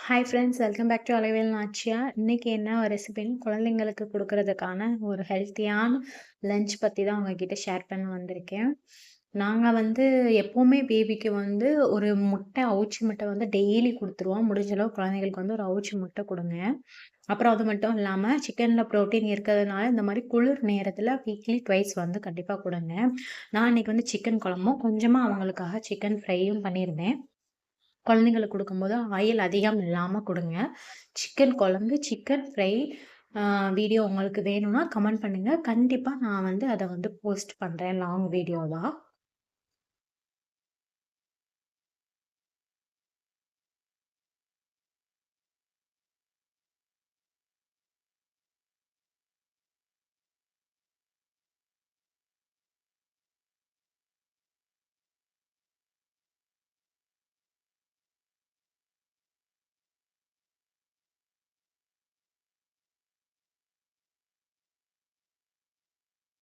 Hi friends, welcome back to Alaivel Nachiya. இன்னைக்கு என்ன ரெசிபின்னு குழந்தைங்களுக்கு கொடுக்கறதுக்கான ஒரு ஹெல்த்தியான லஞ்ச் பற்றி தான் உங்ககிட்ட ஷேர் பண்ண வந்திருக்கேன். நாங்கள் எப்போவுமே பேபிக்கு ஒரு முட்டை அவிச்சி முட்டை டெய்லி கொடுத்துருவோம். முடிஞ்ச அளவு குழந்தைங்களுக்கு ஒரு அவிச்சி முட்டை கொடுங்க. அப்புறம் அது மட்டும் இல்லாமல் சிக்கனில் ப்ரோட்டீன் இருக்கிறதுனால இந்த மாதிரி குளிர் நேரத்தில் வீக்லி ட்வைஸ் கண்டிப்பாக கொடுங்க. நான் இன்னைக்கு சிக்கன் குழம்பும் கொஞ்சமாக அவங்களுக்காக சிக்கன் ஃப்ரையும் பண்ணியிருந்தேன். குழந்தைங்களுக்கு கொடுக்கும்போது ஆயில் அதிகம் இல்லாமல் கொடுங்க. சிக்கன் குழம்பு, சிக்கன் ஃப்ரை வீடியோ உங்களுக்கு வேணும்னா கமெண்ட் பண்ணுங்கள். கண்டிப்பாக நான் அதை போஸ்ட் பண்ணுறேன் லாங் வீடியோவாக.